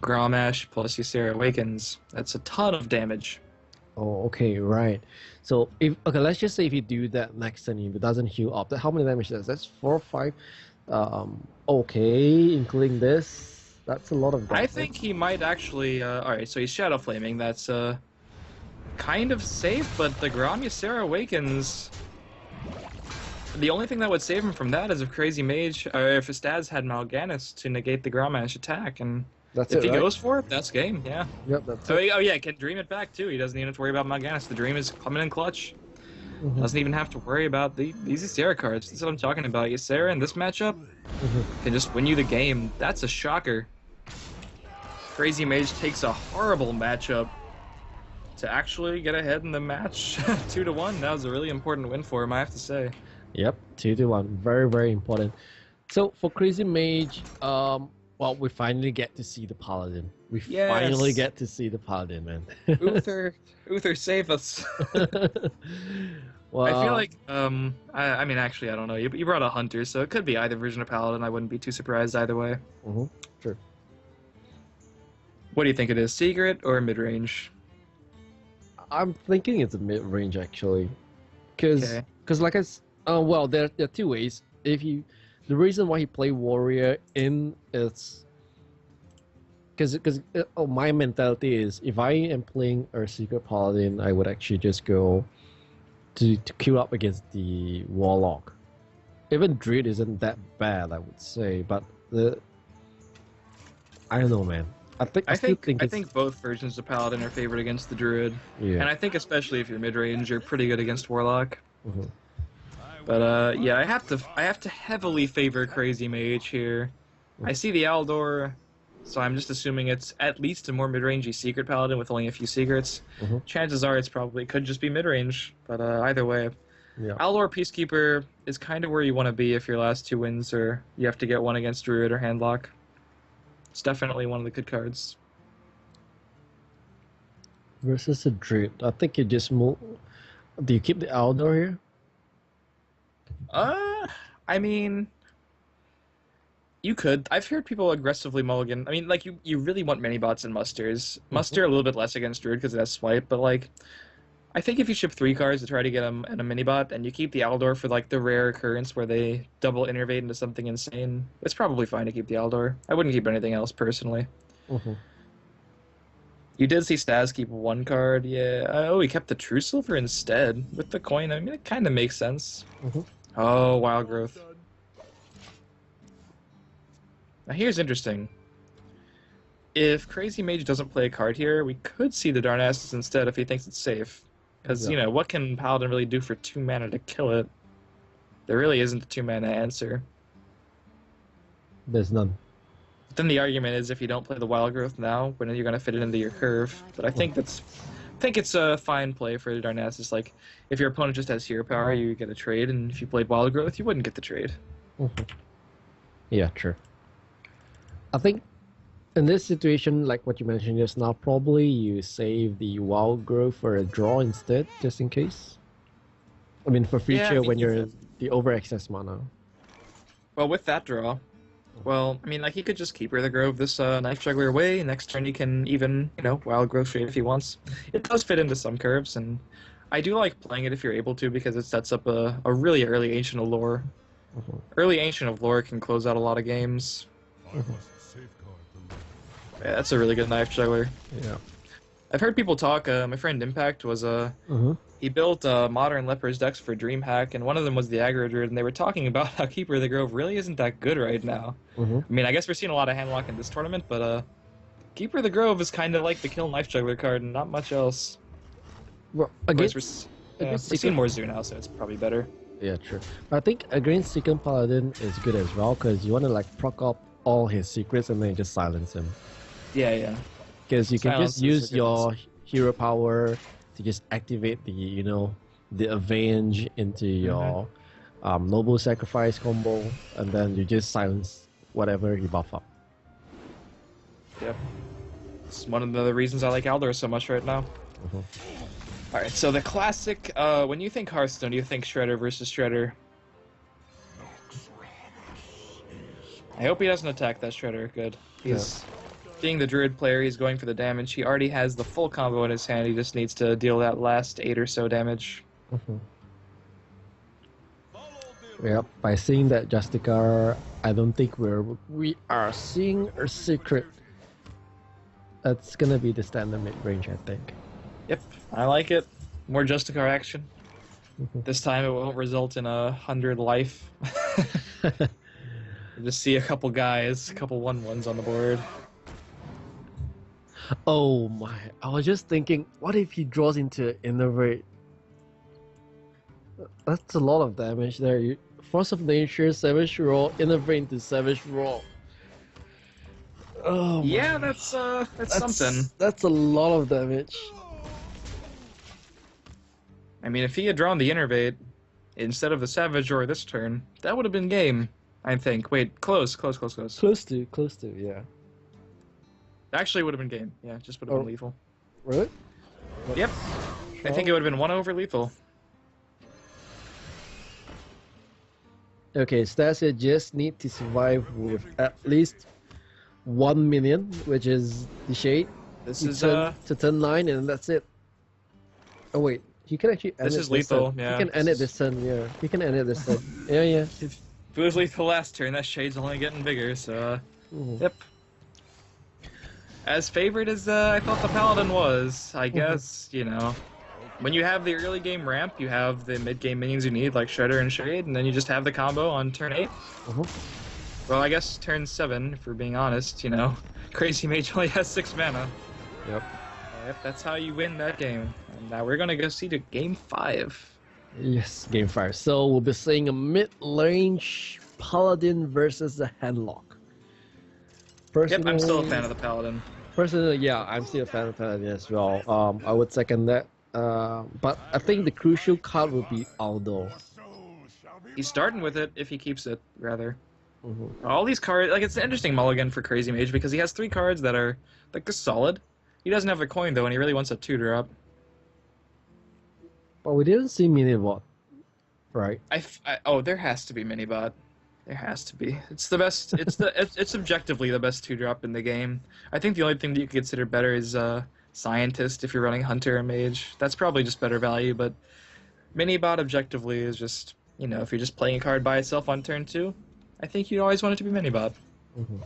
Grommash plus Ysera Awakens. That's a ton of damage. Oh, okay, right. So let's just say if you do that next turn, if it doesn't heal up, how many damage does that? That's 4 or 5. Okay, including this, that's a lot of damage. I think he might actually. Alright, so he's Shadow Flaming. That's kind of safe, but the Grom Ysera Awakens. The only thing that would save him from that is if Crazy Mage, or if STAZ had Mal'Ganis to negate the Grommash attack, and if he goes for it, that's game, yeah. Yep, that's it. Oh yeah, can dream it back too. He doesn't even have to worry about Mal'Ganis. The dream is coming in clutch. Doesn't even have to worry about these Ysera cards. That's what I'm talking about. Ysera in this matchup can just win you the game. That's a shocker. Crazy Mage takes a horrible matchup to actually get ahead in the match. 2-1. That was a really important win for him, I have to say. Yep, 2-1. Very, very important. So for Crazy Mage, well, we finally get to see the Paladin. We finally get to see the Paladin, man. Uther, save us. Well, I feel like, I mean, actually, I don't know. You brought a Hunter, so it could be either version of Paladin. I wouldn't be too surprised either way. Sure. What do you think it is, Secret or mid-range? I'm thinking it's a mid-range, actually. Because like well, there are 2 ways. The reason why he played Warrior in is because my mentality is if I am playing a Secret Paladin, I would actually just go to queue up against the Warlock. Even Druid isn't that bad, I would say, but I don't know, man. I think both versions of Paladin are favored against the Druid, and I think especially if you're mid-range, you're pretty good against Warlock. But yeah, I have to heavily favor Crazy Mage here. I see the Aldor. so I'm just assuming it's at least a more mid-rangey secret paladin with only a few secrets. Chances are it's probably could just be mid-range, but either way. Yeah. Aldor Peacekeeper is kind of where you want to be if your last 2 wins or you have to get one against Druid or Handlock. It's definitely one of the good cards. Versus a Druid. I think you just move. Do you keep the Aldor here? I mean, you could. I've heard people aggressively mulligan. I mean, like, you really want mini bots and musters. Muster a little bit less against Druid because it has swipe, but, like, I think if you ship 3 cards to try to get them in a mini bot and you keep the Aldor for, like, the rare occurrence where they double innervate into something insane, it's probably fine to keep the Aldor. I wouldn't keep anything else, personally. You did see STAZ keep 1 card, yeah. Oh, he kept the True Silver instead with the coin. I mean, it kind of makes sense. Oh, Wild Growth. Now here's interesting. If Crazy Mage doesn't play a card here, we could see the Darnassus instead if he thinks it's safe. Because, you know, what can Paladin really do for 2 mana to kill it? There really isn't a 2 mana answer. There's none. But then the argument is if you don't play the Wild Growth now, when you're going to fit it into your curve. But I think it's a fine play for Darnassus. Like, if your opponent just has hero power, you get a trade, and if you played Wild Growth, you wouldn't get the trade. Yeah, true. I think in this situation, like what you mentioned just now, probably you save the Wild Growth for a draw instead, just in case. I mean, for future when you're in the over-access mana. Well, with that draw, well, I mean, like, he could just keep the Grove this Knife Juggler away. Next turn, he can even, you know, Wild Growth trade if he wants. It does fit into some curves, and I do like playing it if you're able to because it sets up a really early Ancient of Lore. Early Ancient of Lore can close out a lot of games. Yeah, that's a really good Knife Juggler. Yeah. I've heard people talk. My friend Impact was he built modern Lepers decks for DreamHack, and one of them was the Aggro Druid, and they were talking about how Keeper of the Grove really isn't that good right now. I mean, I guess we're seeing a lot of Handlock in this tournament, but Keeper of the Grove is kind of like the Kill Knife Juggler card and not much else. Well, we're seeing more Zoo now, so it's probably better. Yeah, true. But I think against Second Paladin is good as well, because you want to, like, proc up all his secrets and then just silence him. Yeah. Because you can just use your hero power to just activate the, you know, the Avenge into your Noble Sacrifice combo, and then you just silence whatever you buff up. Yep. It's one of the reasons I like Aldor so much right now. Alright, so the classic, when you think Hearthstone, do you think Shredder versus Shredder? I hope he doesn't attack that Shredder. Good. He's... Being the Druid player, he's going for the damage. He already has the full combo in his hand. He just needs to deal that last 8 or so damage. Yep. By seeing that Justicar, I don't think we are seeing a secret. That's gonna be the standard mid range, I think. Yep, I like it. More Justicar action. This time it won't result in 100 life. Just see a couple guys, a couple 1/1s on the board. Oh my, I was just thinking, what if he draws into Innervate? That's a lot of damage there. Force of Nature, Savage Roar, Innervate into Savage Roar. Oh my. Yeah, that's something. That's a lot of damage. I mean, if he had drawn the Innervate instead of the Savage Roar this turn, that would have been game, I think. Wait, close. Close to, yeah. Actually, would have been game. Yeah, just would have been lethal. Really? Yep. I think it would have been 1 over lethal. Okay, STAZ just need to survive with at least 1 minion, which is the Shade. This is to turn 9, and that's it. Oh wait, he can actually end this it is lethal. turn. Yeah. He can end it this turn. Yeah, he can end it this turn. Yeah. If it was lethal last turn, that Shade's only getting bigger. So, yep. As favored as I thought the Paladin was, I guess, you know, when you have the early game ramp, you have the mid game minions you need, like Shredder and Shade, and then you just have the combo on turn 8. Well, I guess turn 7, if we're being honest, you know. Crazy Mage only has 6 mana. Yep. Yep, that's how you win that game. And now we're gonna go see to game 5. Yes, game 5. So we'll be seeing a mid-range Paladin versus the Handlock. Personally, I'm still a fan of the Paladin. Personally, yeah, I'm still a fan of Paladin as well. I would second that. But I think the crucial card would be Aldo. He's starting with it if he keeps it, rather. Mm-hmm. All these cards, like, it's an interesting mulligan for Crazy Mage because he has 3 cards that are, like, solid. He doesn't have a coin, though, and he really wants a 2-drop. But we didn't see Minibot, right? Oh, there has to be Minibot. There has to be. It's the best. It's objectively the best 2-drop in the game. I think the only thing that you could consider better is Scientist if you're running Hunter and Mage. That's probably just better value, but Minibot objectively is just, you know, if you're just playing a card by itself on turn 2, I think you always want it to be Minibot. Mm-hmm.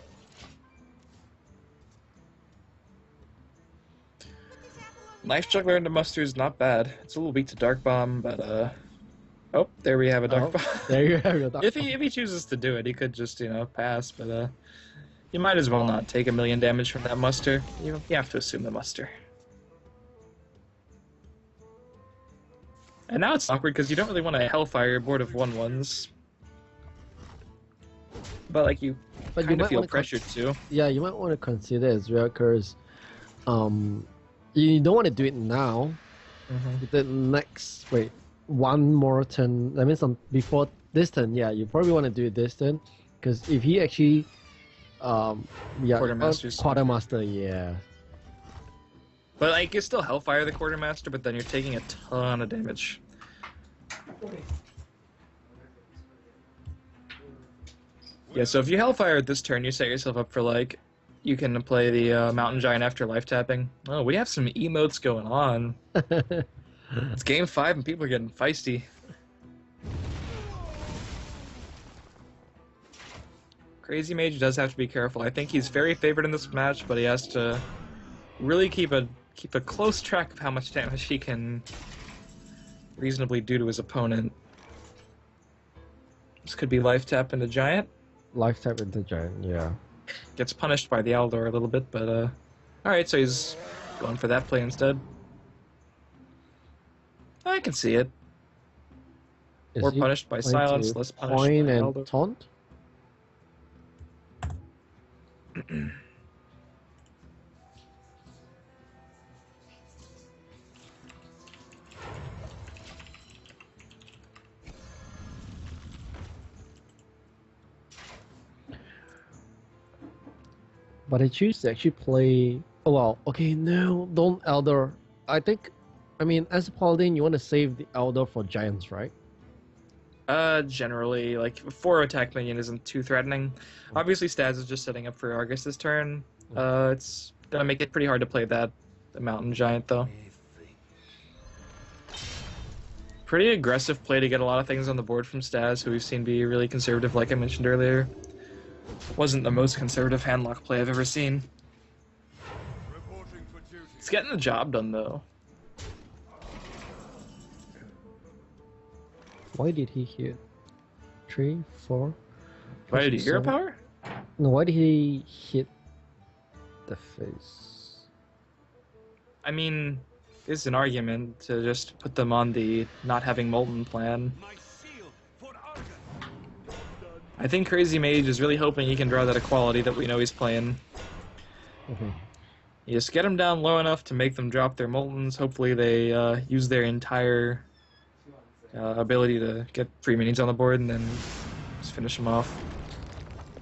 Knife Juggler into Muster is not bad. It's a little weak to Dark Bomb, but oh, there we have a Dark Bomb. There you have your Dark If he chooses to do it, he could just, you know, pass, but you might as well not take 1,000,000 damage from that Muster. You have to assume the Muster. And now it's awkward because you don't really want to Hellfire your board of 1/1s. But like you kind of feel pressured to. Yeah, you might want to consider as well, because you don't want to do it now. Mm-hmm. The next one more turn. That means before this turn. Yeah, you probably want to do it this turn, because if he actually Quartermaster, yeah. But like you still Hellfire the Quartermaster, but then you're taking a ton of damage. Yeah, so if you Hellfire at this turn, you set yourself up for, like, you can play the Mountain Giant after life tapping. Oh, we have some emotes going on. It's game 5 and people are getting feisty. Crazy Mage does have to be careful. I think he's very favored in this match, but he has to really keep a close track of how much damage he can reasonably do to his opponent. This could be life tap into Giant. Life tap into Giant, yeah. Gets punished by the Aldor a little bit, but alright, so he's going for that play instead. I can see it. Or punished by silence, less punished coin by and Aldor. taunt? But I choose to actually play. Oh well, okay, no, don't Elder. I mean, as a Paladin, you want to save the Elder for Giants, right? Generally, like, 4 attack minion isn't too threatening. Obviously, STAZ is just setting up for Argus this turn. It's gonna make it pretty hard to play the Mountain Giant, though. Pretty aggressive play to get a lot of things on the board from STAZ, who we've seen be really conservative, like I mentioned earlier. Wasn't the most conservative handlock play I've ever seen. It's getting the job done, though. Why did he hit 3, 4? Why did he hero power? No, why did he hit the face? I mean, it's an argument to just put them on the not having Molten plan. I think Crazy Mage is really hoping he can draw that equality that we know he's playing. Mm-hmm. You just get them down low enough to make them drop their Moltens. Hopefully they use their entire ability to get free minions on the board and then just finish them off.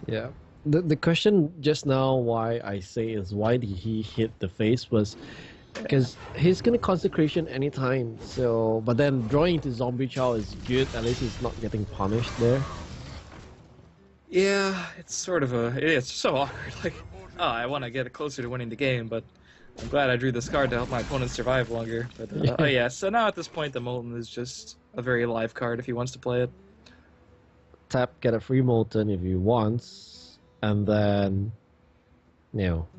Yeah. The question just now why I say is why did he hit the face was because he's gonna consecration anytime. So, but then drawing to Zombie Chow is good. At least he's not getting punished there. Yeah, it's sort of it's so awkward. Like, oh, I want to get closer to winning the game, but I'm glad I drew this card to help my opponent survive longer. But oh yeah, so now at this point the Molten is just a very live card if he wants to play it. Tap, get a free Molten if he wants, and then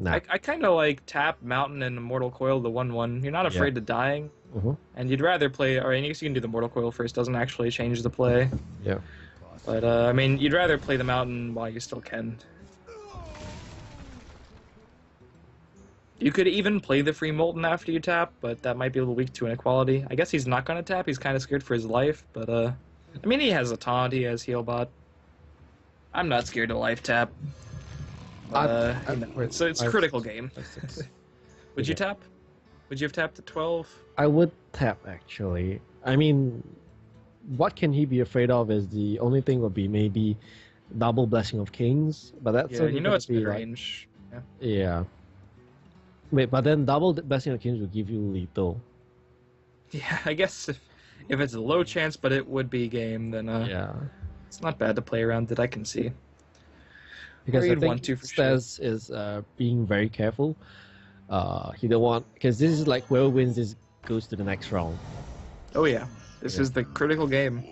I kind of like tap Mountain and Immortal Coil the 1/1. You're not afraid to dying, and you'd rather play. Or I guess you can do the Mortal Coil first. Doesn't actually change the play. Yeah. But I mean, you'd rather play the Mountain while you still can. You could even play the free Molten after you tap, but that might be a little weak to inequality. I guess he's not going to tap. He's kind of scared for his life, but I mean, he has a taunt, he has Healbot. I'm not scared to life tap. It's a critical game. Would you tap? Would you have tapped at 12? I would tap actually. I mean, what can he be afraid of? Is the only thing would be maybe double Blessing of Kings, but that's Yeah, you know it's mid range. Like, yeah. Wait, but then double Blessing of Kings will give you lethal. Yeah, I guess if it's a low chance, but it would be game, then yeah, it's not bad to play around it. I can see. Because I think 1-2 for STAZ is being very careful. He don't want, because this is like whoever wins this goes to the next round. Oh yeah, this is the critical game.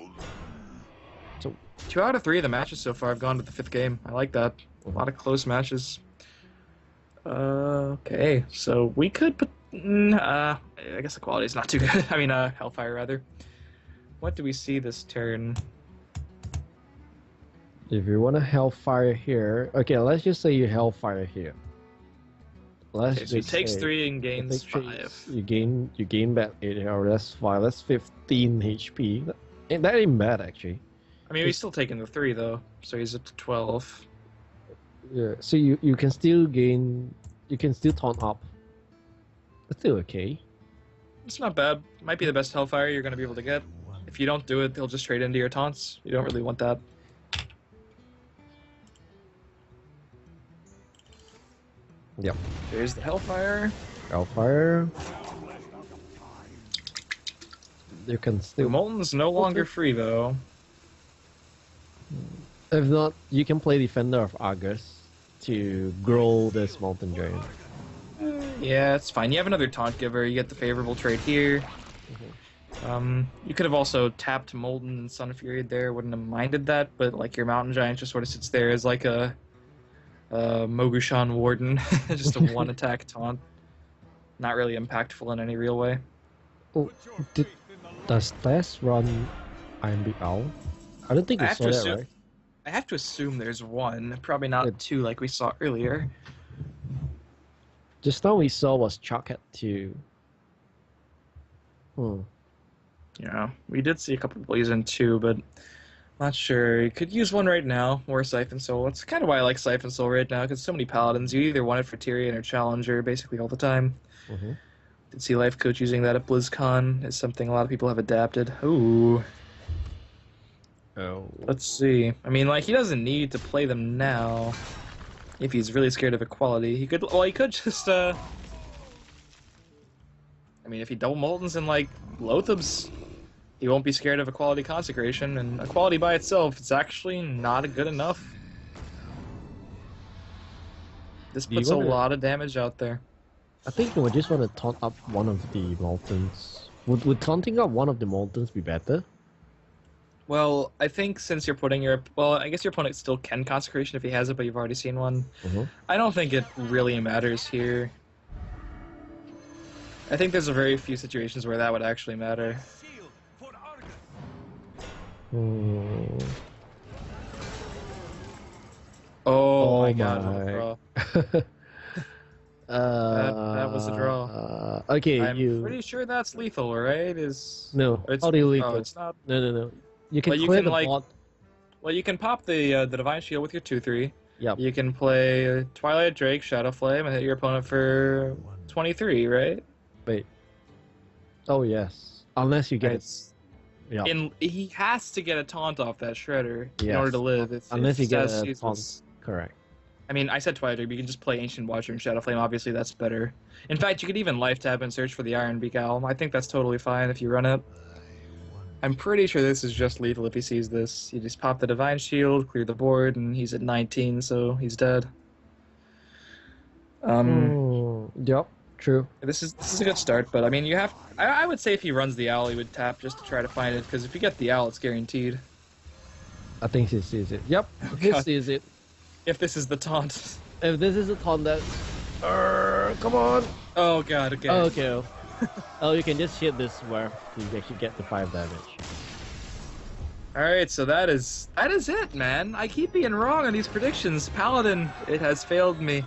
So 2 out of 3 of the matches so far have gone to the 5th game. I like that. A lot of close matches. Okay, so we could put. I guess the quality is not too good. I mean, Hellfire rather. What do we see this turn? If you want a Hellfire here, okay, let's just say you Hellfire here. Let's Okay, so he takes 3 and gains 5. You gain back 8, or that's 5. That's 15 HP. That ain't bad actually. I mean, he's still taking the 3 though, so he's up to 12. Yeah, so you can still gain. You can still taunt up. That's still okay. It's not bad. Might be the best Hellfire you're going to be able to get. If you don't do it, they'll just trade into your taunts. You don't really want that. Yep. There's the Hellfire. Hellfire. You can still. Molten's no longer free though. If not, you can play Defender of Argus to grow this Molten Giant. Yeah, it's fine. You have another Taunt Giver. You get the favorable trade here. You could have also tapped Molten and Sun Fury there. Wouldn't have minded that, but like your Mountain Giant just sort of sits there as like a Mogushan Warden, just a 1-attack taunt. Not really impactful in any real way. Oh, does STAZ run IMB Owl? I don't think it's so that, right? I have to assume there's 1, probably not 2 like we saw earlier. Just now we saw was Chuck at 2. Yeah, we did see a couple of Blazing 2, but not sure. You could use 1 right now, or Siphon Soul. That's kind of why I like Siphon Soul right now, because so many Paladins. You either want it for Tyrion or Challenger, basically all the time. Did see Life Coach using that at BlizzCon. It's something a lot of people have adapted. Ooh. Oh. Let's see. I mean, like, he doesn't need to play them now. If he's really scared of equality, he could. Well, he could just. I mean, if he double Moltens and like Lothubs, he won't be scared of Equality Consecration, and Equality by itself, it's actually not good enough. This puts a lot of damage out there. I think we just want to taunt up one of the Moltens. Would taunting up one of the Moltens be better? Well, I think since you're putting your... Well, I guess your opponent still can Consecration if he has it, but you've already seen one. I don't think it really matters here. I think there's a very few situations where that would actually matter. Oh my god, what a draw. That was a draw. Okay, I'm pretty sure that's lethal, right? No, it's lethal. Oh, it's not. No. You can clear the bot. Well, you can pop the Divine Shield with your 2/3. Yep. You can play Twilight Drake, Shadow Flame, and hit your opponent for 23, right? Wait. Oh yes. Unless you get it. Yeah. He has to get a taunt off that Shredder in order to live. Unless you get a taunt. Correct. I mean, I said Twilight Drake, but you can just play Ancient Watcher and Shadow Flame. Obviously, that's better. In fact, you could even life tab and search for the Iron Beak Owl. I think that's totally fine if you run it. I'm pretty sure this is just lethal if he sees this. You just pop the Divine Shield, clear the board, and he's at 19, so he's dead. Yep, true. This is a good start, but I mean, you have... I would say if he runs the Owl, he would tap just to try to find it, because if you get the Owl, it's guaranteed. I think he sees it. Yep, he sees it. If this is the taunt. If this is a taunt, that's... come on! Oh god, okay. Oh, okay. Oh, you can just hit this where you actually get the 5 damage. Alright, so that is it, man. I keep being wrong on these predictions. Paladin, it has failed me.